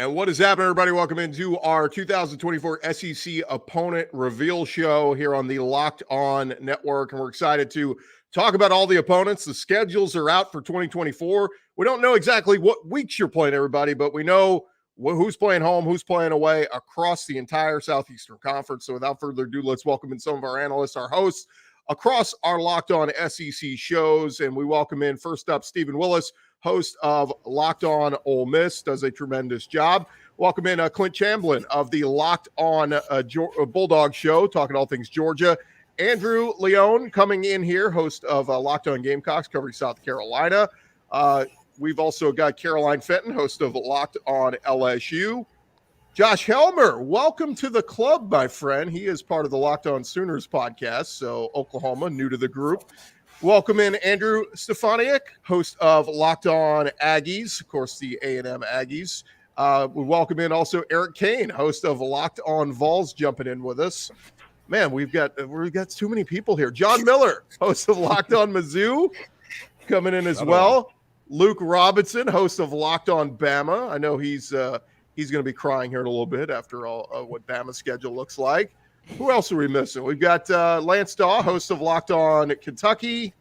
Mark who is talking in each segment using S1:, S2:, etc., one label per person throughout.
S1: And what is happening, everybody? Welcome into our 2024 SEC Opponent Reveal Show here on the Locked On Network. And we're excited to talk about all the opponents. The schedules are out for 2024. We don't know exactly what weeks you're playing, everybody, but we know who's playing home, who's playing away across the entire Southeastern Conference. So without further ado, let's welcome in some of our analysts, our hosts across our Locked On SEC shows. And we welcome in, first up, Stephen Willis, host of Locked On Ole Miss, does a tremendous job. Welcome in Clint Shamblin of the Locked On Bulldogs show, talking all things Georgia. Andrew Leone coming in here, host of Locked On Gamecocks, covering South Carolina. We've also got Caroline Fenton, host of Locked On LSU. Josh Helmer, welcome to the club, my friend. He is part of the Locked On Sooners podcast, so Oklahoma, new to the group. Welcome in Andrew Stefaniak, host of Locked On Aggies, of course, the A&M Aggies. We welcome in also Eric Kane, host of Locked On Vols, jumping in with us. Man, we've got too many people here. John Miller, host of Locked On Mizzou, coming in as well. Luke Robinson, host of Locked On Bama. I know he's going to be crying here in a little bit after all what Bama's schedule looks like. Who else are we missing? We've got Lance Daw, host of Locked On Kentucky.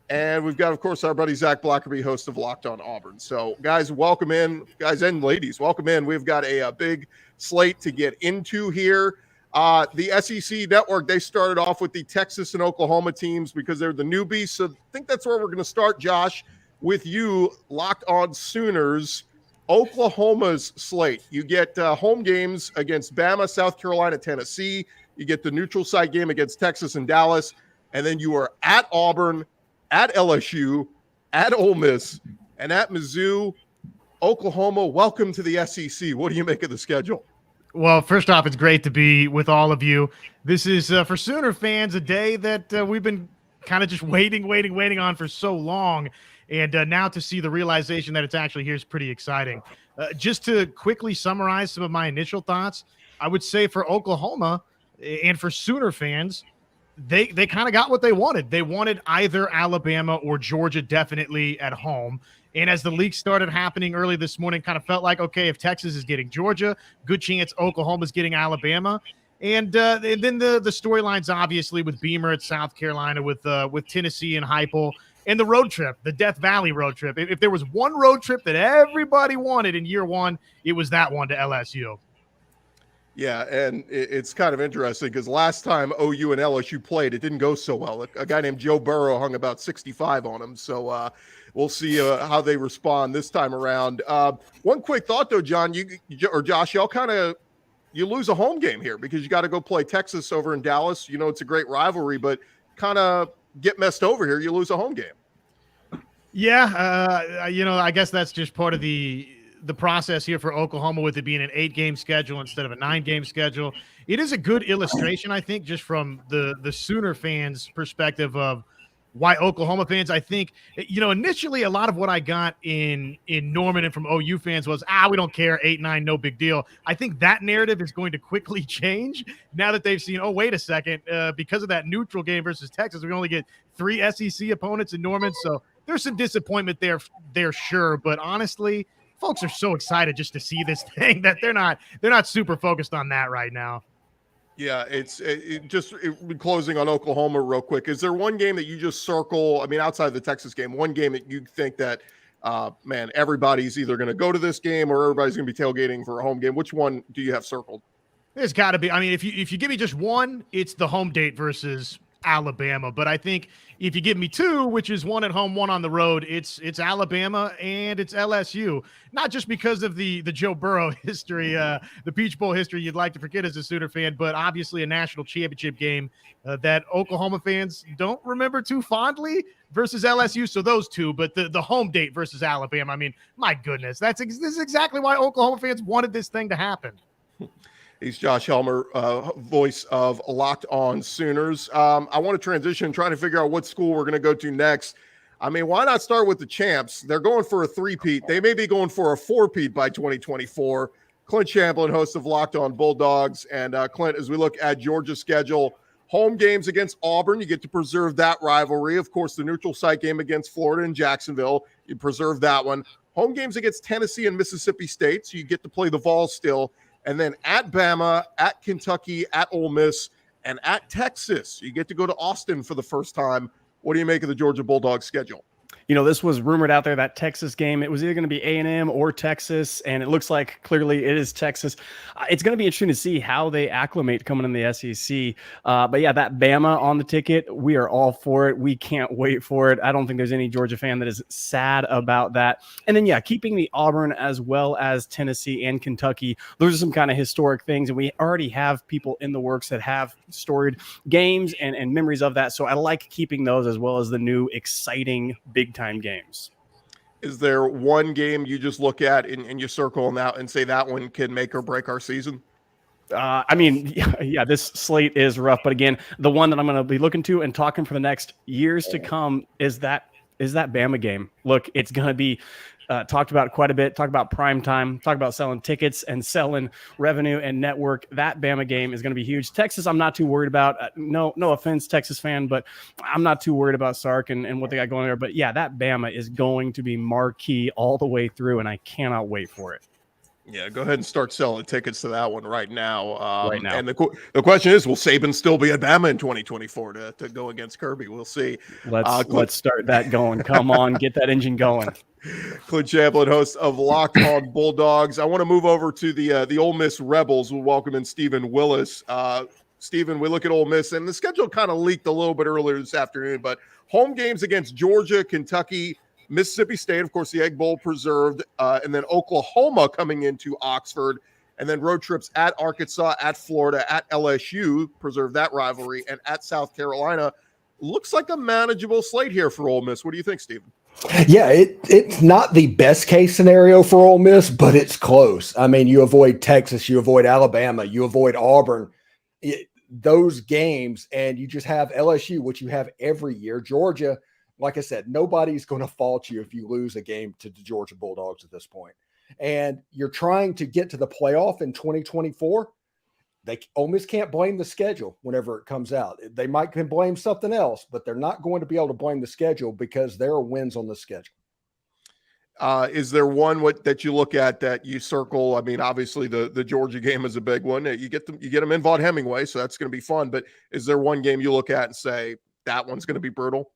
S1: And we've got, of course, our buddy Zach Blackerby, host of Locked On Auburn. So, guys, welcome in. Guys and ladies, welcome in. We've got a big slate to get into here. The SEC network, they started off with the Texas and Oklahoma teams because they're the newbies. So I think that's where we're going to start, Josh, with you, Locked On Sooners. Oklahoma's slate. You get home games against Bama, South Carolina, Tennessee. You get the neutral site game against Texas and Dallas. And then you are at Auburn, at LSU, at Ole Miss, and at Mizzou. Oklahoma, welcome to the SEC. What do you make of the schedule?
S2: Well, first off, it's great to be with all of you. This is, for Sooner fans, a day that we've been kind of just waiting on for so long. And now to see the realization that it's actually here is pretty exciting. Just to quickly summarize some of my initial thoughts, I would say for Oklahoma and for Sooner fans, they kind of got what they wanted. They wanted either Alabama or Georgia definitely at home. And as the leaks started happening early this morning, kind of felt like, okay, if Texas is getting Georgia, good chance Oklahoma's getting Alabama. And then the storylines, obviously, with Beamer at South Carolina, with Tennessee and Heupel, and the road trip, the Death Valley road trip. If there was one road trip that everybody wanted in year one, it was that one to LSU.
S1: Yeah, and it's kind of interesting because last time OU and LSU played, it didn't go so well. A guy named Joe Burrow hung about 65 on him. So we'll see how they respond this time around. One quick thought, though, John, you or Josh, y'all you lose a home game here because you got to go play Texas over in Dallas. You know, it's a great rivalry, but kind of get messed over here. You lose a home game.
S2: Yeah, I guess that's just part of the process here for Oklahoma with it being an 8-game schedule instead of a 9-game schedule. It is a good illustration, I think, just from the Sooner fans' perspective of why Oklahoma fans, I think, initially a lot of what I got in Norman and from OU fans was, we don't care, 8-9, no big deal. I think that narrative is going to quickly change now that they've seen, wait a second, because of that neutral game versus Texas, we only get 3 SEC opponents in Norman. So there's some disappointment there, sure. But honestly, folks are so excited just to see this thing that they're not super focused on that right now.
S1: Yeah, it's closing on Oklahoma real quick. Is there one game that you just circle? I mean, outside of the Texas game, one game that you think that, everybody's either going to go to this game or everybody's going to be tailgating for a home game? Which one do you have circled?
S2: There's got to be. I mean, if you give me just one, it's the home date versus Alabama. But I think if you give me 2, which is one at home, one on the road, it's Alabama and it's LSU. Not just because of the Joe Burrow history, the Peach Bowl history you'd like to forget as a Sooner fan, but obviously a national championship game that Oklahoma fans don't remember too fondly versus LSU. So those two, but the home date versus Alabama, I mean, my goodness, this is exactly why Oklahoma fans wanted this thing to happen.
S1: He's Josh Helmer, voice of Locked On Sooners. I want to transition, trying to figure out what school we're going to go to next. I mean, why not start with the champs? They're going for a 3-peat. They may be going for a 4-peat by 2024. Clint Shamblin, host of Locked On Bulldogs. And Clint, as we look at Georgia's schedule, home games against Auburn, you get to preserve that rivalry. Of course, the neutral site game against Florida and Jacksonville, you preserve that one. home games against Tennessee and Mississippi State, so you get to play the Vols still, and then at Bama, at Kentucky, at Ole Miss, and at Texas. You get to go to Austin for the first time. What do you make of the Georgia Bulldogs schedule?
S3: You know, this was rumored out there, that Texas game. It was either going to be A&M or Texas, and it looks like clearly it is Texas. It's going to be interesting to see how they acclimate coming in the SEC. But yeah, that Bama on the ticket, we are all for it. We can't wait for it. I don't think there's any Georgia fan that is sad about that. And then, yeah, keeping the Auburn as well as Tennessee and Kentucky, those are some kind of historic things, and we already have people in the works that have storied games and memories of that. So I like keeping those as well as the new exciting big-time games.
S1: Is there one game you just look at and you circle them out and say that one can make or break our season?
S3: I mean, yeah, this slate is rough, but again, the one that I'm going to be looking to and talking for the next years to come is that Bama game. Look, it's going to be talked about quite a bit. Talk about prime time. Talk about selling tickets and selling revenue and network. That Bama game is going to be huge. Texas, I'm not too worried about. No offense, Texas fan, but I'm not too worried about Sark and what they got going there. But yeah, that Bama is going to be marquee all the way through, and I cannot wait for it.
S1: Yeah, go ahead and start selling tickets to that one right now.
S3: Right now.
S1: And the question is, will Saban still be at Bama in 2024 to go against Kirby? We'll see.
S3: Let's start that going. Come on, get that engine going.
S1: Clint Shamblin, host of Locked On Bulldogs. I want to move over to the Ole Miss Rebels. We'll welcome in Stephen Willis. Stephen, we look at Ole Miss, and the schedule kind of leaked a little bit earlier this afternoon, but home games against Georgia, Kentucky, Mississippi State, of course, the Egg Bowl preserved, and then Oklahoma coming into Oxford, and then road trips at Arkansas, at Florida, at LSU, preserve that rivalry, and at South Carolina. Looks like a manageable slate here for Ole Miss. What do you think, Stephen?
S4: Yeah, it's not the best case scenario for Ole Miss, but it's close. I mean, you avoid Texas, you avoid Alabama, you avoid Auburn, those games, and you just have LSU, which you have every year. Georgia, like I said, nobody's going to fault you if you lose a game to the Georgia Bulldogs at this point. And you're trying to get to the playoff in 2024. Ole Miss can't blame the schedule whenever it comes out. They might can blame something else, but they're not going to be able to blame the schedule because there are wins on the schedule.
S1: Is there one that you look at that you circle? I mean, obviously the Georgia game is a big one. You get them in Vaught Hemingway, so that's going to be fun. But is there one game you look at and say that one's going to be brutal?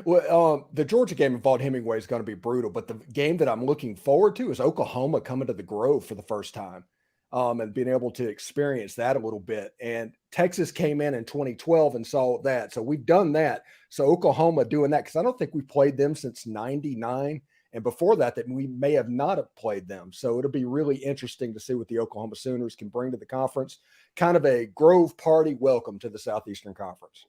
S4: Well, the Georgia game in Vaught Hemingway is going to be brutal, but the game that I'm looking forward to is Oklahoma coming to the Grove for the first time. And being able to experience that a little bit. And Texas came in 2012 and saw that. So we've done that. So Oklahoma doing that, because I don't think we've played them since 99. And before that we may have not have played them. So it'll be really interesting to see what the Oklahoma Sooners can bring to the conference. Kind of a Grove party welcome to the Southeastern Conference.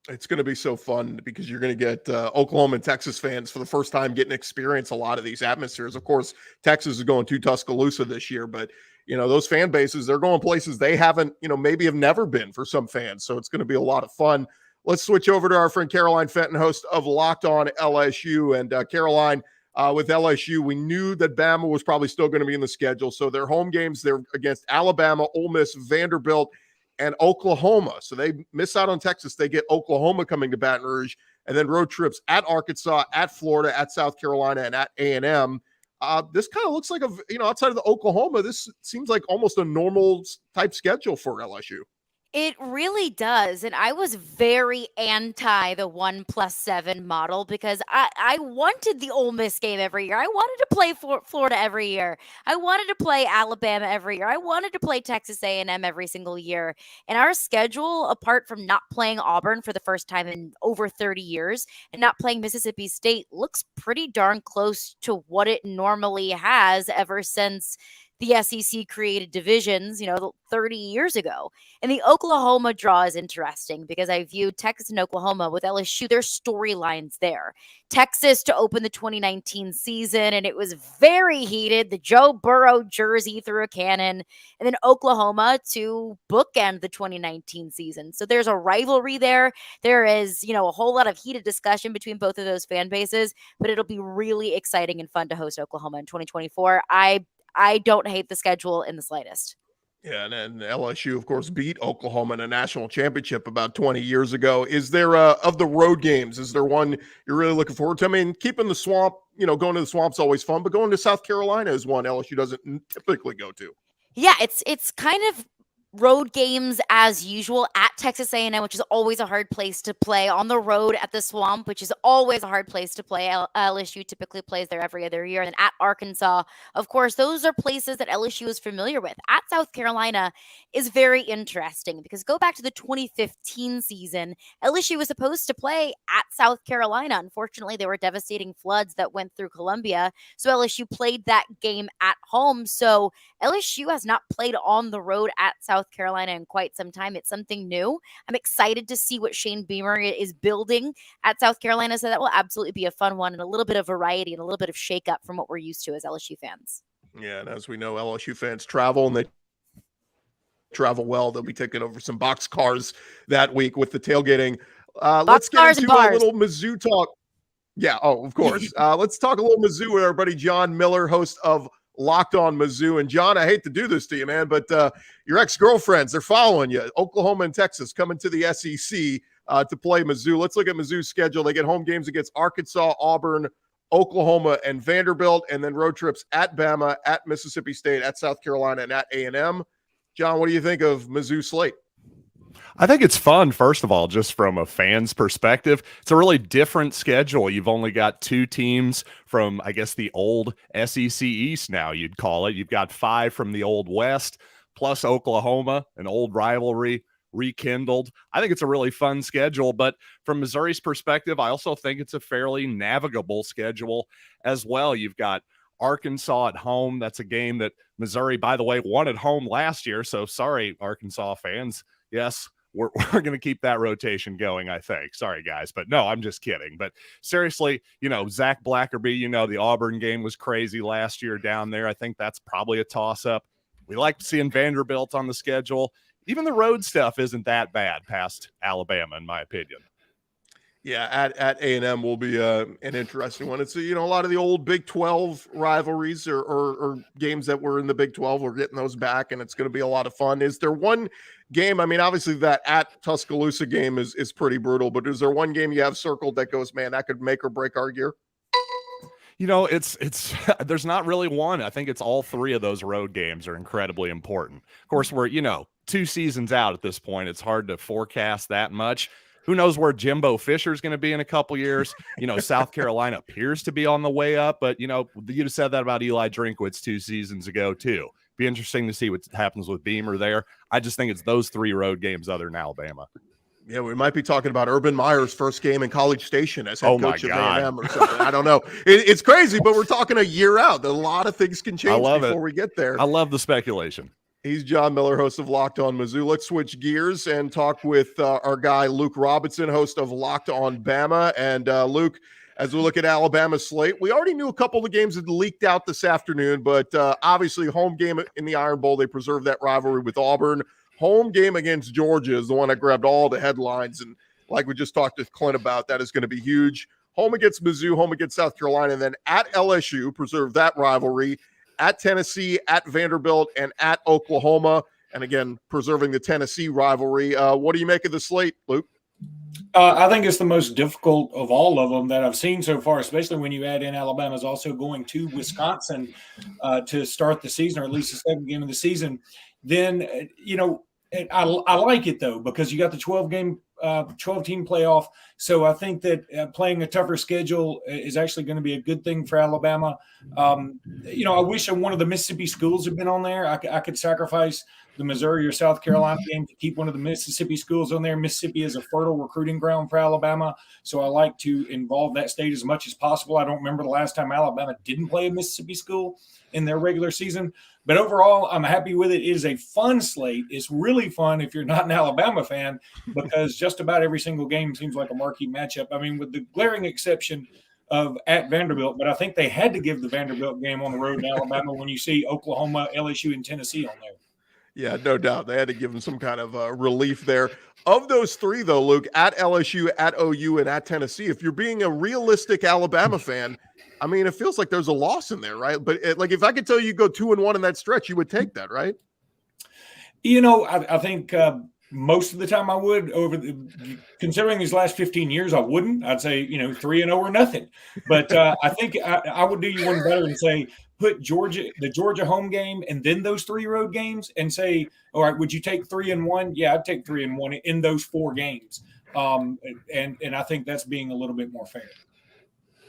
S1: It's going to be so fun because you're going to get Oklahoma and Texas fans for the first time getting to experience a lot of these atmospheres. Of course, Texas is going to Tuscaloosa this year, but those fan bases, they're going places they haven't, maybe have never been for some fans. So it's going to be a lot of fun. Let's switch over to our friend Caroline Fenton, host of Locked On LSU. And Caroline, with LSU, we knew that Bama was probably still going to be in the schedule. So their home games, they're against Alabama, Ole Miss, Vanderbilt, and Oklahoma. So they miss out on Texas. They get Oklahoma coming to Baton Rouge, and then road trips at Arkansas, at Florida, at South Carolina, and at A&M. This kind of looks like outside of the Oklahoma, this seems like almost a normal type schedule for LSU.
S5: It really does. And I was very anti the 1+7 model because I wanted the Ole Miss game every year. I wanted to play Florida every year. I wanted to play Alabama every year. I wanted to play Texas A&M every single year. And our schedule, apart from not playing Auburn for the first time in over 30 years and not playing Mississippi State, looks pretty darn close to what it normally has ever since the SEC created divisions, 30 years ago. And the Oklahoma draw is interesting because I view Texas and Oklahoma with LSU, there's storylines there. Texas to open the 2019 season, and it was very heated. The Joe Burrow jersey through a cannon. And then Oklahoma to bookend the 2019 season. So there's a rivalry there. There is, a whole lot of heated discussion between both of those fan bases, but it'll be really exciting and fun to host Oklahoma in 2024. I don't hate the schedule in the slightest.
S1: Yeah, and then LSU, of course, beat Oklahoma in a national championship about 20 years ago. Is there, of the road games, is there one you're really looking forward to? I mean, keeping the swamp, going to the swamp's always fun, but going to South Carolina is one LSU doesn't typically go to.
S5: Yeah, it's kind of road games as usual at Texas A&M, which is always a hard place to play, on the road at the Swamp, which is always a hard place to play. LSU typically plays there every other year. And at Arkansas, of course, those are places that LSU is familiar with. At South Carolina is very interesting because go back to the 2015 season, LSU was supposed to play at South Carolina. Unfortunately, there were devastating floods that went through Columbia, so LSU played that game at home. So LSU has not played on the road at South Carolina in quite some time. It's something new. I'm excited to see what Shane Beamer is building at South Carolina. So that will absolutely be a fun one and a little bit of variety and a little bit of shakeup from what we're used to as LSU fans.
S1: Yeah, and as we know, LSU fans travel and they travel well. They'll be taking over some box cars that week with the tailgating. Let's get into a little Mizzou talk. Yeah, of course. Let's talk a little Mizzou with our buddy John Miller, host of Locked On Mizzou. And John, I hate to do this to you, man, but your ex-girlfriends, they're following you. Oklahoma and Texas coming to the SEC to play Mizzou. Let's look at Mizzou's schedule. They get home games against Arkansas, Auburn, Oklahoma, and Vanderbilt, and then road trips at Bama, at Mississippi State, at South Carolina, and at A&M. John, what do you think of Mizzou's slate?
S6: I think it's fun, first of all, just from a fan's perspective. It's a really different schedule. You've only got two teams from, I guess, the old SEC East now, you'd call it. You've got 5 from the old West, plus Oklahoma, an old rivalry rekindled. I think it's a really fun schedule, but from Missouri's perspective, I also think it's a fairly navigable schedule as well. You've got Arkansas at home. That's a game that Missouri, by the way, won at home last year. So sorry, Arkansas fans. Yes, we're going to keep that rotation going, I think. Sorry, guys. But no, I'm just kidding. But seriously, Zach Blackerby, the Auburn game was crazy last year down there. I think that's probably a toss-up. We like seeing Vanderbilt on the schedule. Even the road stuff isn't that bad past Alabama, in my opinion.
S1: Yeah, at A&M will be an interesting one. It's a lot of the old Big 12 rivalries or games that were in the Big 12. We're getting those back, and it's going to be a lot of fun. Is there one game? I mean, obviously that at Tuscaloosa game is pretty brutal, but is there one game you have circled that goes, man, that could make or break our year?
S6: It's there's not really one. I think it's all 3 of those road games are incredibly important. Of course, we're 2 seasons out at this point. It's hard to forecast that much. Who knows where Jimbo Fisher is going to be in a couple years? South Carolina appears to be on the way up, but you'd have said that about Eli Drinkwitz 2 seasons ago too. Be interesting to see what happens with Beamer there. I just think it's those 3 road games other than Alabama.
S1: Yeah, we might be talking about Urban Meyer's first game in College Station as head coach of A&M or something. I don't know. It's crazy, but we're talking a year out. A lot of things can change before we get there.
S6: I love the speculation.
S1: He's John Miller, host of Locked On Mizzou. Let's switch gears and talk with our guy, Luke Robinson, host of Locked On Bama. And Luke, as we look at Alabama's slate, we already knew a couple of the games had leaked out this afternoon, but obviously home game in the Iron Bowl, they preserved that rivalry with Auburn. Home game against Georgia is the one that grabbed all the headlines. And like we just talked to Clint about, that is going to be huge. Home against Mizzou, home against South Carolina, and then at LSU, preserve that rivalry. At Tennessee, at Vanderbilt, and at Oklahoma. And again, preserving the Tennessee rivalry. What do you make of the slate, Luke?
S7: I think it's the most difficult of all of them that I've seen so far, especially when you add in Alabama's also going to Wisconsin to start the season, or at least the second game of the season. Then, I like it, though, because you got the 12-team playoff. So I think that playing a tougher schedule is actually going to be a good thing for Alabama. I wish one of the Mississippi schools had been on there. I could sacrifice the Missouri or South Carolina game to keep one of the Mississippi schools on there. Mississippi is a fertile recruiting ground for Alabama, so I like to involve that state as much as possible. I don't remember the last time Alabama didn't play a Mississippi school in their regular season. But overall, I'm happy with it. It is a fun slate. It's really fun if you're not an Alabama fan, because just about every single game seems like a marquee matchup. I mean, with the glaring exception of at Vanderbilt, but I think they had to give the Vanderbilt game on the road in Alabama when you see Oklahoma, LSU, and Tennessee on there.
S1: Yeah, no doubt. They had to give them some kind of relief there. Of those 3, though, Luke, at LSU, at OU, and at Tennessee, if you're being a realistic Alabama fan, I mean, it feels like there's a loss in there, right? But if I could tell you go 2-1 in that stretch, you would take that, right?
S7: I think most of the time I would. Considering these last 15 years, I wouldn't. I'd say 3-0 or nothing. But I think I would do you one better and say put the Georgia home game and then those 3 road games and say, all right, would you take 3-1? Yeah, I'd take 3-1 in those 4 games. And I think that's being a little bit more fair.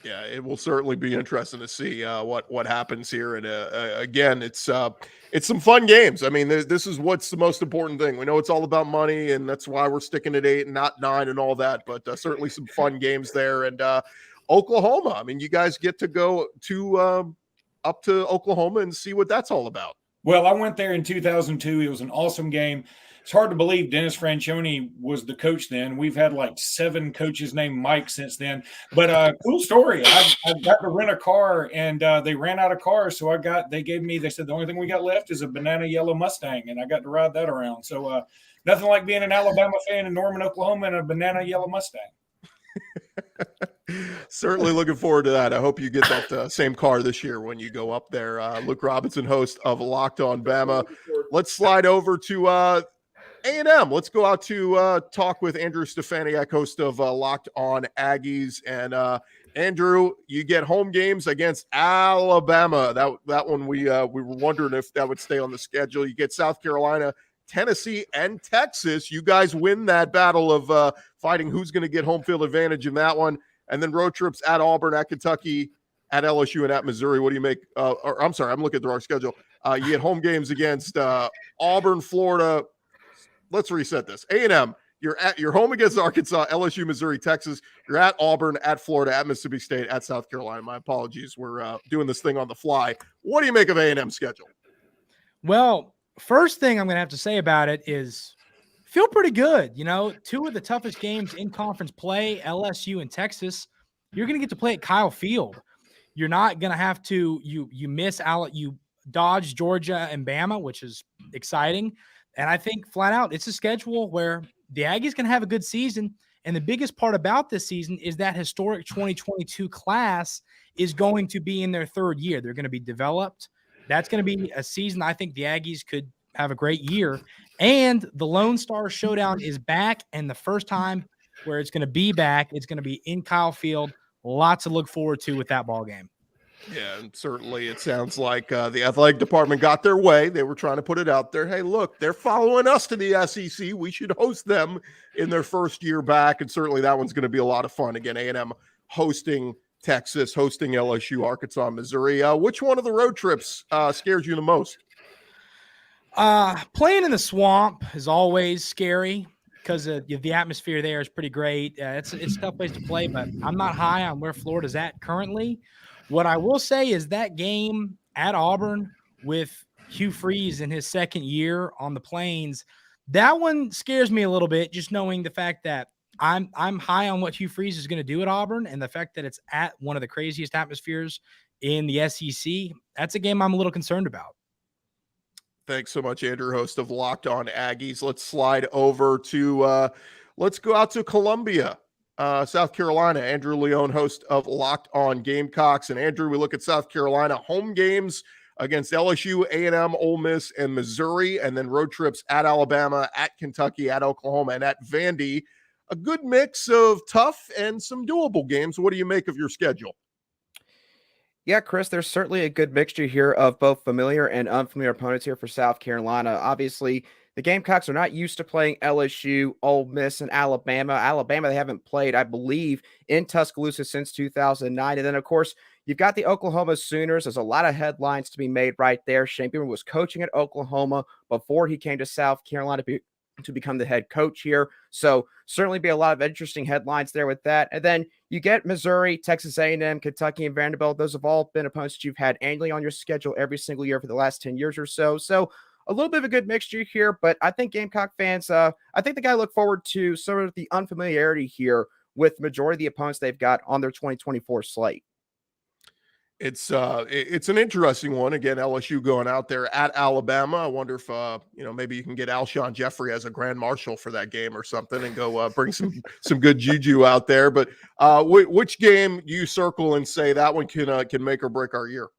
S1: Yeah, it will certainly be interesting to see what happens here. And again, it's some fun games. I mean, this is what's the most important thing. We know it's all about money, and that's why we're sticking at 8 and not 9 and all that. But certainly some fun games there. And Oklahoma. I mean, you guys get to go to up to Oklahoma and see what that's all about.
S7: Well, I went there in 2002. It was an awesome game. It's hard to believe Dennis Franchione was the coach then. We've had like 7 coaches named Mike since then. But cool story. I got to rent a car, and they ran out of cars. So they said the only thing we got left is a banana yellow Mustang, and I got to ride that around. So nothing like being an Alabama fan in Norman, Oklahoma, and a banana yellow Mustang.
S1: Certainly looking forward to that. I hope you get that same car this year when you go up there. Luke Robinson, host of Locked On Bama. Let's slide over to A&M. Let's go out to talk with Andrew Stefaniak, host of Locked On Aggies. And Andrew, you get home games against Alabama. That one we were wondering if that would stay on the schedule. You get South Carolina, Tennessee, and Texas. You guys win that battle of fighting who's going to get home field advantage in that one. And then road trips at Auburn, at Kentucky, at LSU, and at Missouri. What do you make? I'm sorry, I'm looking at the wrong schedule. You get home games against Auburn, Florida. Let's reset this. A&M, you're home against Arkansas, LSU, Missouri, Texas. You're at Auburn, at Florida, at Mississippi State, at South Carolina. My apologies. We're doing this thing on the fly. What do you make of A&M schedule?
S8: Well, first thing I'm going to have to say about it is feel pretty good. 2 of the toughest games in conference play, LSU and Texas, you're going to get to play at Kyle Field. You're not going to have to, you dodge Georgia and Bama, which is exciting. And I think flat out, it's a schedule where the Aggies can have a good season. And the biggest part about this season is that historic 2022 class is going to be in their 3rd year. They're going to be developed. That's going to be a season I think the Aggies could have a great year. And the Lone Star Showdown is back. And the first time where it's going to be back, it's going to be in Kyle Field. Lots to look forward to with that ball game.
S1: Yeah, and certainly it sounds like the athletic department got their way. They were trying to put it out there. Hey, look, they're following us to the SEC. We should host them in their first year back, and certainly that one's going to be a lot of fun. Again, A&M hosting Texas, hosting LSU, Arkansas, Missouri. Which one of the road trips scares you the most?
S8: Playing in the swamp is always scary because the atmosphere there is pretty great. It's a tough place to play, but I'm not high on where Florida's at currently. What I will say is that game at Auburn with Hugh Freeze in his 2nd year on the Plains, that one scares me a little bit, just knowing the fact that I'm high on what Hugh Freeze is going to do at Auburn, and the fact that it's at one of the craziest atmospheres in the SEC. That's a game I'm a little concerned about.
S1: Thanks so much, Andrew, host of Locked On Aggies. Let's slide over to let's go out to Columbia. South Carolina, Andrew Leone, host of Locked On Gamecocks. And Andrew, we look at South Carolina home games against LSU, A&M, Ole Miss, and Missouri, and then road trips at Alabama, at Kentucky, at Oklahoma, and at Vandy. A good mix of tough and some doable games. What do you make of your schedule?
S9: Yeah, Chris, there's certainly a good mixture here of both familiar and unfamiliar opponents here for South Carolina. Obviously, the Gamecocks are not used to playing LSU, Ole Miss, and Alabama. Alabama, they haven't played, I believe, in Tuscaloosa since 2009. And then, of course, you've got the Oklahoma Sooners. There's a lot of headlines to be made right there. Shane Beamer was coaching at Oklahoma before he came to South Carolina to become the head coach here. So certainly be a lot of interesting headlines there with that. And then you get Missouri, Texas A&M, Kentucky, and Vanderbilt. Those have all been opponents that you've had annually on your schedule every single year for the last 10 years or so. So a little bit of a good mixture here, but I think Gamecock fans, I think they got to look forward to sort of the unfamiliarity here with the majority of the opponents they've got on their 2024 slate.
S1: It's an interesting one. Again, LSU going out there at Alabama. I wonder if maybe you can get Alshon Jeffrey as a grand marshal for that game or something, and go bring some good juju out there. But which game do you circle and say that one can make or break our year?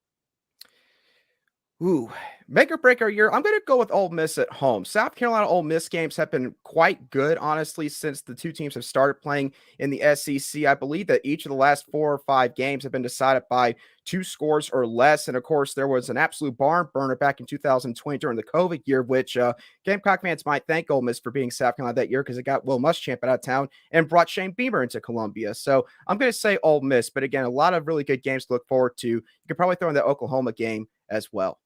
S9: Ooh, make or break our year. I'm going to go with Ole Miss at home. South Carolina Ole Miss games have been quite good, honestly, since the two teams have started playing in the SEC. I believe that each of the last 4 or 5 games have been decided by 2 scores or less. And of course, there was an absolute barn burner back in 2020 during the COVID year, which Gamecock fans might thank Ole Miss for being South Carolina that year because it got Will Muschamp out of town and brought Shane Beamer into Columbia. So I'm going to say Ole Miss, but again, a lot of really good games to look forward to. You could probably throw in the Oklahoma game as well.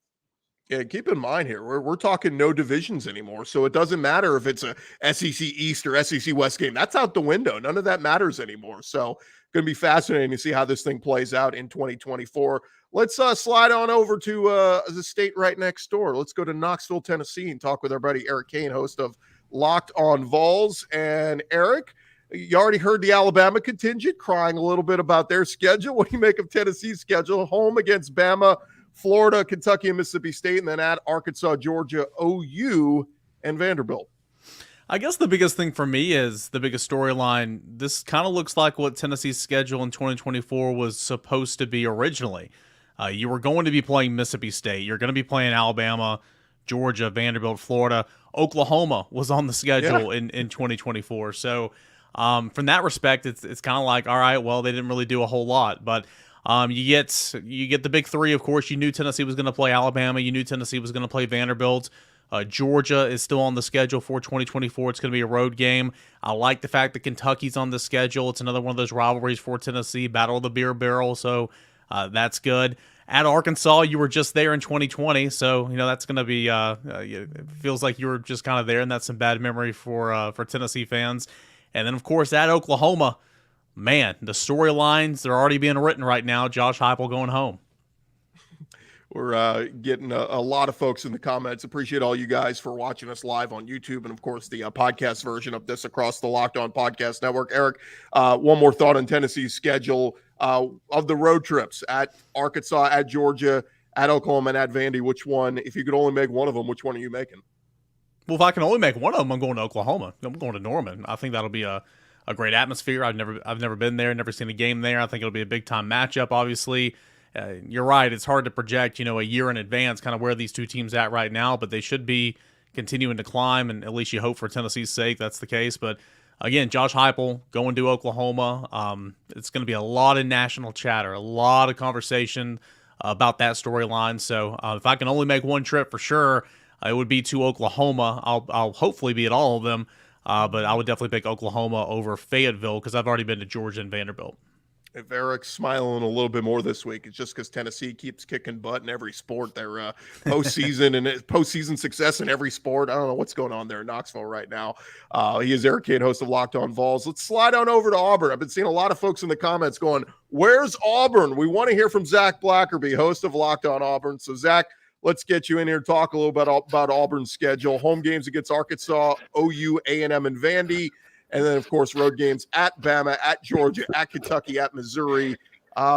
S1: Yeah, keep in mind here, we're talking no divisions anymore. So it doesn't matter if it's a SEC East or SEC West game. That's out the window. None of that matters anymore. So going to be fascinating to see how this thing plays out in 2024. Let's slide on over to the state right next door. Let's go to Knoxville, Tennessee, and talk with our buddy Eric Kane, host of Locked on Vols. And Eric, you already heard the Alabama contingent crying a little bit about their schedule. What do you make of Tennessee's schedule? Home against Bama, Florida, Kentucky, and Mississippi State, and then at Arkansas, Georgia, OU, and Vanderbilt.
S10: I guess the biggest thing for me is the biggest storyline. This kind of looks like what Tennessee's schedule in 2024 was supposed to be originally. You were going to be playing Mississippi State. You're going to be playing Alabama, Georgia, Vanderbilt, Florida. Oklahoma was on the schedule in 2024. So from that respect, it's kind of like, all right, well, they didn't really do a whole lot, but you get the big three. Of course, you knew Tennessee was going to play Alabama. You knew Tennessee was going to play Vanderbilt. Georgia is still on the schedule for 2024. It's going to be a road game. I like the fact that Kentucky's on the schedule. It's another one of those rivalries for Tennessee, Battle of the Beer Barrel. So that's good. At Arkansas, you were just there in 2020, so that's going to be. It feels like you were just kind of there, and that's some bad memory for Tennessee fans. And then, of course, at Oklahoma. Man, the storylines, they're already being written right now. Josh Heupel going home.
S1: We're getting a lot of folks in the comments. Appreciate all you guys for watching us live on YouTube and, of course, the podcast version of this across the Locked On Podcast Network. Eric, one more thought on Tennessee's schedule of the road trips at Arkansas, at Georgia, at Oklahoma, and at Vandy. Which one, if you could only make one of them, which one are you making?
S10: Well, if I can only make one of them, I'm going to Oklahoma. I'm going to Norman. I think that'll be a great atmosphere. I've never been there, never seen a game there. I think it'll be a big time matchup. Obviously, you're right. It's hard to project, a year in advance, kind of where these two teams at right now. But they should be continuing to climb, and at least you hope for Tennessee's sake that's the case. But again, Josh Heupel going to Oklahoma. It's going to be a lot of national chatter, a lot of conversation about that storyline. So if I can only make one trip for sure, it would be to Oklahoma. I'll hopefully be at all of them. But I would definitely pick Oklahoma over Fayetteville because I've already been to Georgia and Vanderbilt.
S1: If Eric's smiling a little bit more this week, it's just because Tennessee keeps kicking butt in every sport. They're postseason and postseason success in every sport. I don't know what's going on there in Knoxville right now. He is Eric Kane, host of Locked On Vols. Let's slide on over to Auburn. I've been seeing a lot of folks in the comments going, "Where's Auburn?" We want to hear from Zach Blackerby, host of Locked On Auburn. So Zach, let's get you in here and talk a little bit about Auburn's schedule. Home games against Arkansas, OU, A&M, and Vandy. And then, of course, road games at Bama, at Georgia, at Kentucky, at Missouri.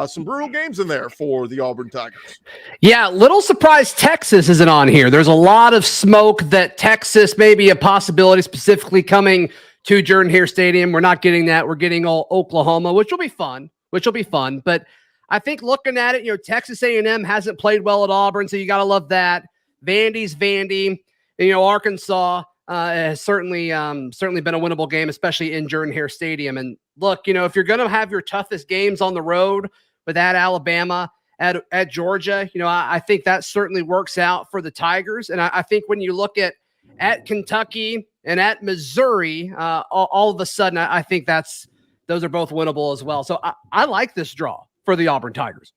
S1: Some brutal games in there for the Auburn Tigers.
S11: Yeah, little surprised Texas isn't on here. There's a lot of smoke that Texas may be a possibility, specifically coming to Jordan-Hare Stadium. We're not getting that. We're getting all Oklahoma, which will be fun. But I think looking at it, Texas A&M hasn't played well at Auburn, so you got to love that. Vandy's Vandy. Arkansas has certainly been a winnable game, especially in Jordan-Hare Stadium. And look, if you're going to have your toughest games on the road with at Alabama, at Georgia, I think that certainly works out for the Tigers. And I think when you look at Kentucky and at Missouri, all of a sudden, I think those are both winnable as well. So I like this draw for the Auburn Tigers.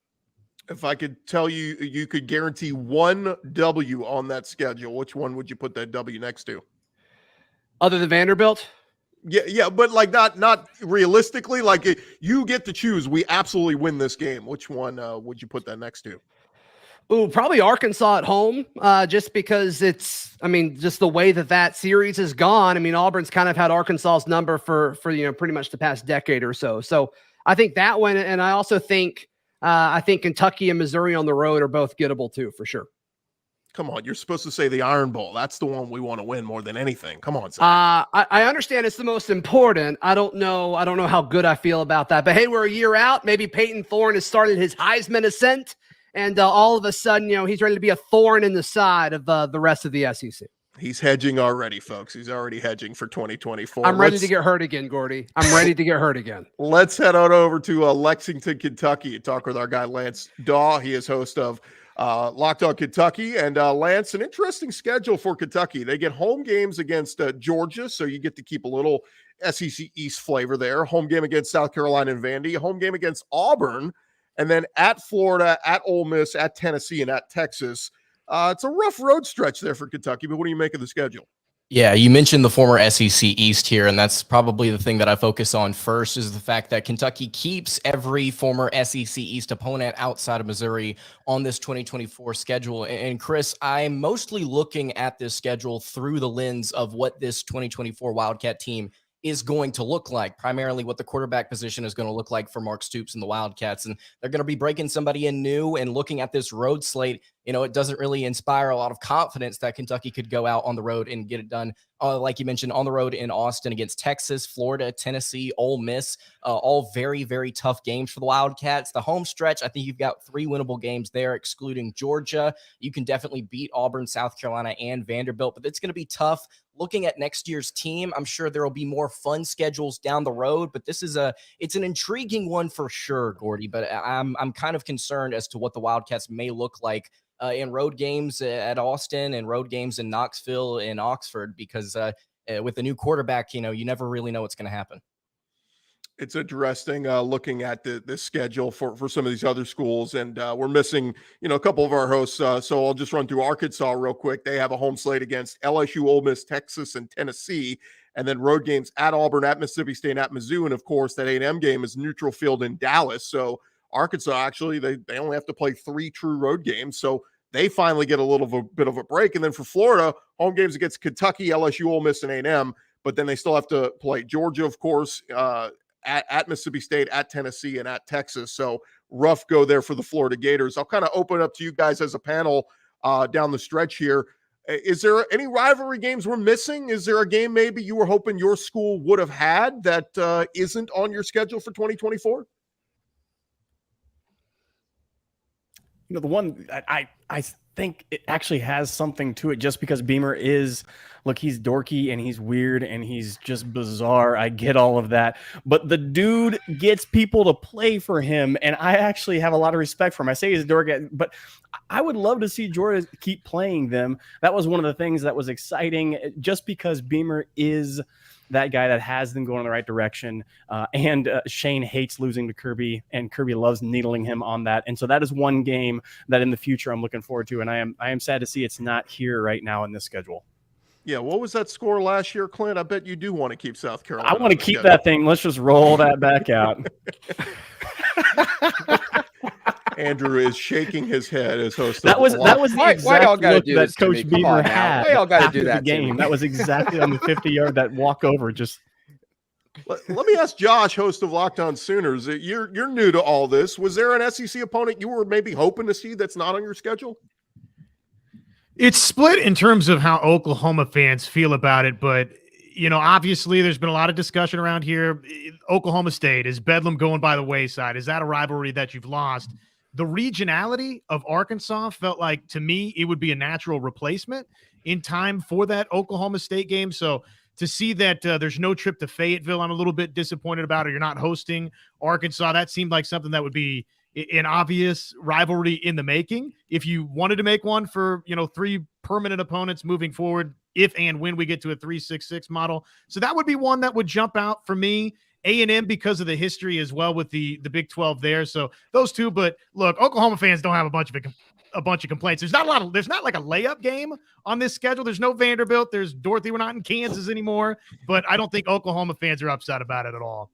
S1: If I could tell you, you could guarantee one W on that schedule, which one would you put that W next to?
S11: Other than Vanderbilt?
S1: Yeah, but like not realistically, like you get to choose. We absolutely win this game. Which one would you put that next to?
S11: Ooh, probably Arkansas at home, just because just the way that series has gone. Auburn's kind of had Arkansas's number for pretty much the past decade or so. So I think that one, and I also think Kentucky and Missouri on the road are both gettable too, for sure.
S1: Come on, you're supposed to say the Iron Bowl. That's the one we want to win more than anything. Come on, Zach.
S11: I understand it's the most important. I don't know how good I feel about that. But hey, we're a year out. Maybe Peyton Thorne has started his Heisman ascent, and all of a sudden, he's ready to be a thorn in the side of the rest of the SEC.
S1: He's hedging already, folks. He's already hedging for 2024.
S11: I'm ready to get hurt again, Gordy. I'm ready to get hurt again.
S1: Let's head on over to Lexington, Kentucky, and talk with our guy, Lance Daw. He is host of Locked On Kentucky. And Lance, an interesting schedule for Kentucky. They get home games against Georgia, so you get to keep a little SEC East flavor there. Home game against South Carolina and Vandy. Home game against Auburn. And then at Florida, at Ole Miss, at Tennessee, and at Texas. It's a rough road stretch there for Kentucky, but what do you make of the schedule?
S12: Yeah, you mentioned the former SEC East here, and that's probably the thing that I focus on first is the fact that Kentucky keeps every former SEC East opponent outside of Missouri on this 2024 schedule. And Chris, I'm mostly looking at this schedule through the lens of what this 2024 Wildcat team is going to look like, primarily what the quarterback position is going to look like for Mark Stoops and the Wildcats. And they're going to be breaking somebody in new, and looking at this road slate, it doesn't really inspire a lot of confidence that Kentucky could go out on the road and get it done. Like you mentioned, on the road in Austin against Texas, Florida, Tennessee, Ole Miss, all very, very tough games for the Wildcats. The home stretch, I think you've got 3 winnable games there, excluding Georgia. You can definitely beat Auburn, South Carolina, and Vanderbilt, but it's going to be tough. Looking at next year's team, I'm sure there will be more fun schedules down the road, but it's an intriguing one for sure, Gordy. But I'm kind of concerned as to what the Wildcats may look like in road games at Austin and road games in Knoxville and Oxford, because with the new quarterback, you never really know what's going to happen.
S1: It's interesting looking at the schedule for some of these other schools, and we're missing, a couple of our hosts. So I'll just run through Arkansas real quick. They have a home slate against LSU, Ole Miss, Texas, and Tennessee, and then road games at Auburn, at Mississippi State, at Mizzou, and of course that A&M game is neutral field in Dallas. So Arkansas, actually, they only have to play 3 true road games, so they finally get a bit of a break. And then for Florida, home games against Kentucky, LSU, Ole Miss, and A&M, but then they still have to play Georgia, of course, at Mississippi State, at Tennessee, and at Texas. So rough go there for the Florida Gators. I'll kind of open it up to you guys as a panel down the stretch here. Is there any rivalry games we're missing? Is there a game maybe you were hoping your school would have had that isn't on your schedule for 2024?
S3: The one I think it actually has something to it, just because Beamer he's dorky and he's weird and he's just bizarre. I get all of that, but the dude gets people to play for him, and I actually have a lot of respect for him. I say he's dorky, but I would love to see Georgia keep playing them. That was one of the things that was exciting, just because Beamer is that guy that has them going in the right direction. And Shane hates losing to Kirby, and Kirby loves needling him on that. And so that is one game that in the future I'm looking forward to. And I am sad to see it's not here right now in this schedule.
S1: Yeah. What was that score last year, Clint? I bet you do want to keep South Carolina.
S3: I want to keep that thing. Let's just roll that back out.
S1: Andrew is shaking his head as host.
S3: That was the exact
S9: why y'all gotta
S3: look
S9: do
S3: that
S9: this to
S3: Coach
S9: me? Come
S3: Beamer
S9: on now.
S3: had.
S9: Why y'all gotta
S3: after
S9: do that
S3: the
S9: to me?
S3: game? That was exactly on the 50-yard that walk over. Just
S1: let me ask Josh, host of Locked On Sooners. You're new to all this. Was there an SEC opponent you were maybe hoping to see that's not on your schedule?
S2: It's split in terms of how Oklahoma fans feel about it, but obviously there's been a lot of discussion around here. Oklahoma State, is Bedlam going by the wayside? Is that a rivalry that you've lost? The regionality of Arkansas felt like, to me, it would be a natural replacement in time for that Oklahoma State game. So to see that there's no trip to Fayetteville, I'm a little bit disappointed about it. You're not hosting Arkansas. That seemed like something that would be an obvious rivalry in the making. If you wanted to make one for, 3 permanent opponents moving forward, if and when we get to a 3-6-6 model. So that would be one that would jump out for me. A&M, because of the history as well with the Big 12 there. So those two, but look, Oklahoma fans don't have a bunch of complaints. There's not like a layup game on this schedule. There's no Vanderbilt. There's Dorothy. We're not in Kansas anymore, but I don't think Oklahoma fans are upset about it at all.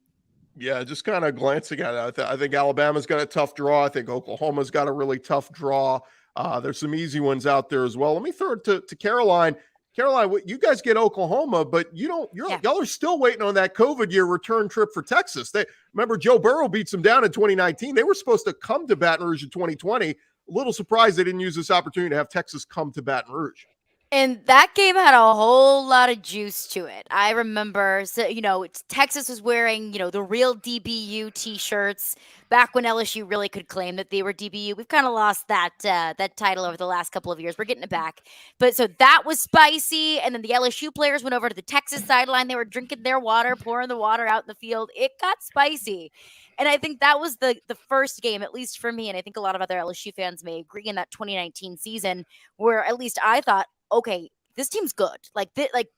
S1: Yeah, just kind of glancing at it. I think Alabama's got a tough draw. I think Oklahoma's got a really tough draw. There's some easy ones out there as well. Let me throw it to Caroline. Caroline, you guys get Oklahoma, but y'all are still waiting on that COVID year return trip for Texas. Remember Joe Burrow beats them down in 2019. They were supposed to come to Baton Rouge in 2020. A little surprised they didn't use this opportunity to have Texas come to Baton Rouge.
S5: And that game had a whole lot of juice to it. I remember, Texas was wearing, the real DBU T-shirts back when LSU really could claim that they were DBU. We've kind of lost that title over the last couple of years. We're getting it back. But so that was spicy. And then the LSU players went over to the Texas sideline. They were drinking their water, pouring the water out in the field. It got spicy. And I think that was the first game, at least for me, and I think a lot of other LSU fans may agree, in that 2019 season, where at least I thought, okay, this team's good. Like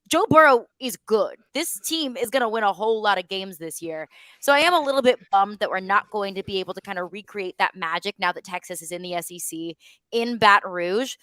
S5: Joe Burrow is good. This team is going to win a whole lot of games this year. So I am a little bit bummed that we're not going to be able to kind of recreate that magic now that Texas is in the SEC in Baton Rouge.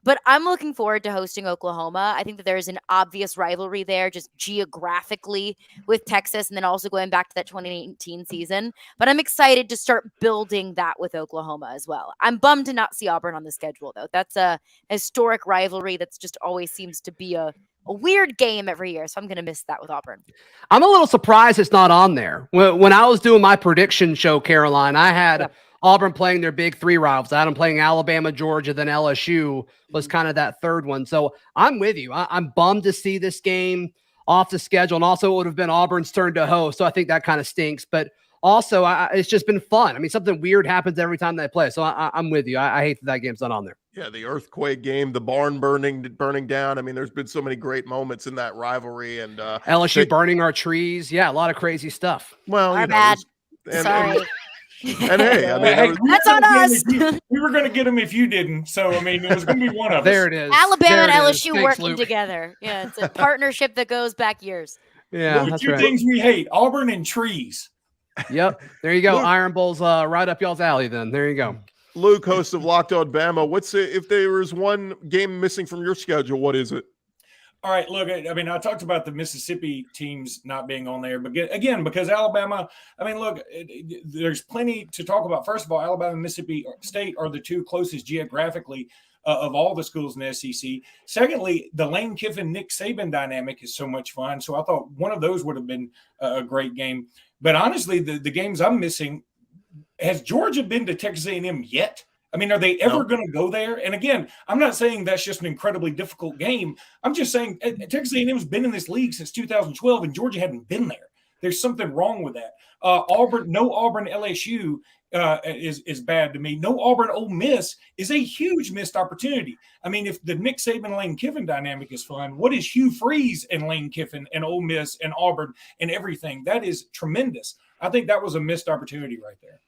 S5: But I'm looking forward to hosting Oklahoma. I think that there's an obvious rivalry there just geographically with Texas, and then also going back to that 2018 season. But I'm excited to start building that with Oklahoma as well. I'm bummed to not see Auburn on the schedule, though. That's a historic rivalry that's just always seems to be a weird game every year. So I'm going to miss that with Auburn.
S11: I'm a little surprised it's not on there. When I was doing my prediction show, Caroline, I had Auburn playing their big three rivals. I had them playing Alabama, Georgia, then LSU was kind of that third one. So I'm with you. I'm bummed to see this game off the schedule. And also it would have been Auburn's turn to host. So I think that kind of stinks. But also it's just been fun. I mean, something weird happens every time they play. So I'm with you. I hate that game's not on there.
S1: Yeah, the earthquake game, the barn burning down. I mean, there's been so many great moments in that rivalry. And
S11: LSU burning our trees. Yeah, a lot of crazy stuff.
S1: Well,
S5: Our bad. Sorry.
S1: And hey, I mean,
S5: that's on us.
S7: We were going to get them if you didn't. So, I mean, it was going to be one of us.
S11: There it is.
S5: Alabama and
S11: There it
S5: LSU
S11: is. Thanks,
S5: working
S11: Luke.
S5: together. Yeah, it's a partnership that goes back years.
S11: Yeah,
S7: Those
S11: that's
S7: two
S11: right.
S7: things we hate: Auburn and trees.
S11: Yep. There you go.
S1: Luke.
S11: Iron Bowl's right up y'all's alley then. There you go.
S1: Luke, host of Locked On Bama, if there was one game missing from your schedule, what is it?
S7: All right, look, I mean, I talked about the Mississippi teams not being on there, but again, because Alabama, I mean, look, there's plenty to talk about. First of all, Alabama and Mississippi State are the two closest geographically of all the schools in the SEC. Secondly, the Lane Kiffin, Nick Saban dynamic is so much fun. So I thought one of those would have been a great game. But honestly, the games I'm missing, has Georgia been to Texas A&M yet? I mean, are they ever going to go there? And again, I'm not saying that's just an incredibly difficult game. I'm just saying Texas A&M has been in this league since 2012, and Georgia hadn't been there. There's something wrong with that. Auburn LSU is bad to me. No Auburn Ole Miss is a huge missed opportunity. I mean, if the Nick Saban Lane Kiffin dynamic is fun, what is Hugh Freeze and Lane Kiffin and Ole Miss and Auburn and everything? That is tremendous. I think that was a missed opportunity right there.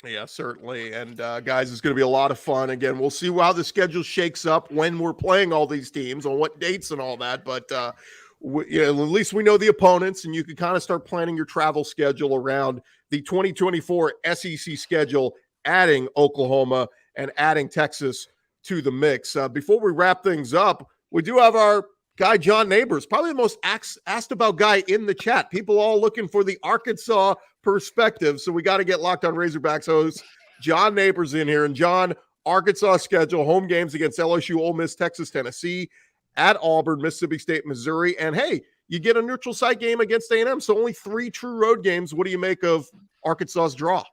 S1: Yeah, certainly. And guys, it's going to be a lot of fun. Again, we'll see how the schedule shakes up when we're playing all these teams, on what dates and all that. But at least we know the opponents, and you can kind of start planning your travel schedule around the 2024 SEC schedule, adding Oklahoma and adding Texas to the mix. Before we wrap things up, we do have our guy, John Neighbors, probably the most asked about guy in the chat. People all looking for the Arkansas perspective. So we got to get Locked On Razorbacks host John Neighbors in here. And John, Arkansas schedule, home games against LSU, Ole Miss, Texas, Tennessee, at Auburn, Mississippi State, Missouri. And hey, you get a neutral site game against A&M. So only 3 true road games. What do you make of Arkansas's draw?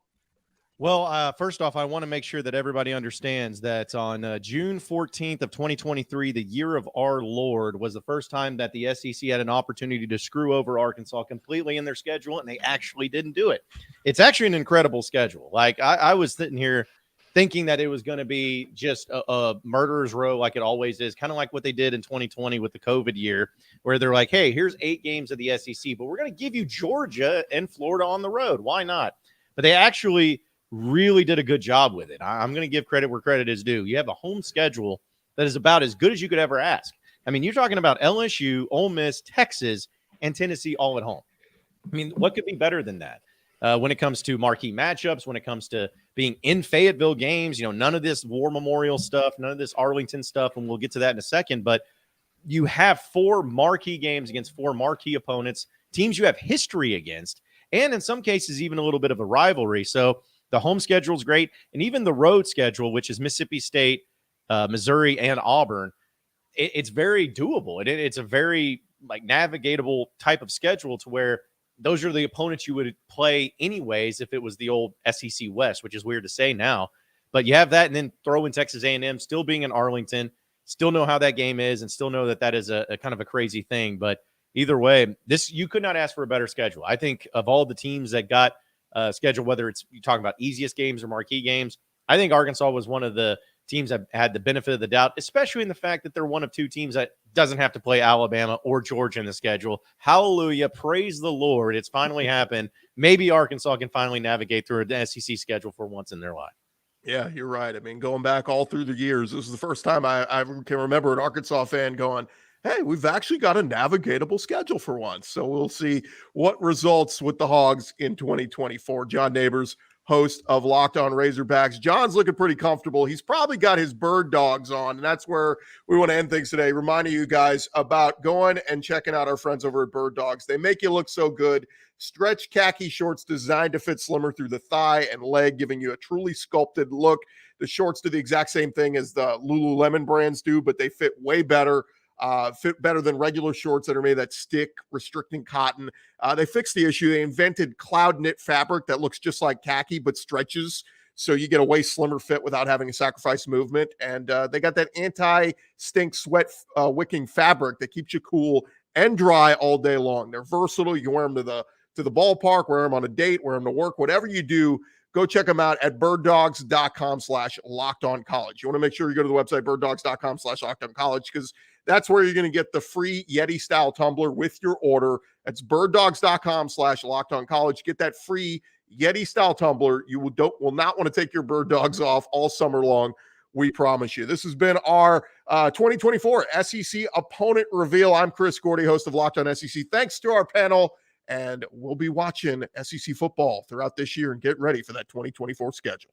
S13: Well, first off, I want to make sure that everybody understands that on June 14th of 2023, the year of our Lord, was the first time that the SEC had an opportunity to screw over Arkansas completely in their schedule, and they actually didn't do it. It's actually an incredible schedule. Like, I was sitting here thinking that it was going to be just a murderer's row like it always is, kind of like what they did in 2020 with the COVID year, where they're like, hey, here's 8 games of the SEC, but we're going to give you Georgia and Florida on the road. Why not? But they actually really did a good job with it. I'm going to give credit where credit is due. You have a home schedule that is about as good as you could ever ask. I mean, you're talking about LSU, Ole Miss, Texas, and Tennessee all at home. I mean, what could be better than that? When it comes to marquee matchups, when it comes to being in Fayetteville games, none of this War Memorial stuff, none of this Arlington stuff, and we'll get to that in a second, but you have 4 marquee games against 4 marquee opponents, teams you have history against, and in some cases, even a little bit of a rivalry. So the home schedule is great, and even the road schedule, which is Mississippi State, Missouri, and Auburn, it's very doable. It's a very navigatable type of schedule to where those are the opponents you would play anyways if it was the old SEC West, which is weird to say now. But you have that, and then throw in Texas A&M still being in Arlington. still know how that game is and still know that that is a kind of a crazy thing. But either way, you could not ask for a better schedule. I think of all the teams that got scheduled, whether it's you talking about easiest games or marquee games, I think Arkansas was one of the teams that had the benefit of the doubt, especially in the fact that they're one of two teams that doesn't have to play Alabama or Georgia in the schedule. Hallelujah. Praise the Lord. It's finally happened. Maybe Arkansas can finally navigate through an SEC schedule for once in their life.
S1: Yeah, you're right. I mean, going back all through the years, this is the first time I can remember an Arkansas fan going, hey, we've actually got a navigatable schedule for once. So we'll see what results with the Hogs in 2024. John Neighbors, host of Locked On Razorbacks. John's looking pretty comfortable. He's probably got his bird dogs on, and that's where we want to end things today. Reminding you guys about going and checking out our friends over at Bird Dogs. They make you look so good. Stretch khaki shorts designed to fit slimmer through the thigh and leg, giving you a truly sculpted look. The shorts do the exact same thing as the Lululemon brands do, but they fit way better. Fit better than regular shorts that are made of that stick restricting cotton. They fixed the issue. They invented cloud knit fabric that looks just like khaki but stretches, so you get a way slimmer fit without having to sacrifice movement. And they got that anti-stink sweat wicking fabric that keeps you cool and dry all day long. They're versatile. You can wear them to the ballpark, wear them on a date, wear them to work, whatever you do. Go check them out at birddogs.com/lockedoncollege. You want to make sure you go to the website birddogs.com/lockedoncollege because that's where you're going to get the free Yeti style tumbler with your order. That's birddogs.com/lockedoncollege. Get that free Yeti style tumbler. You will not want to take your bird dogs off all summer long. We promise you. This has been our 2024 SEC opponent reveal. I'm Chris Gordy, host of Locked On SEC. Thanks to our panel. And we'll be watching SEC football throughout this year and get ready for that 2024 schedule.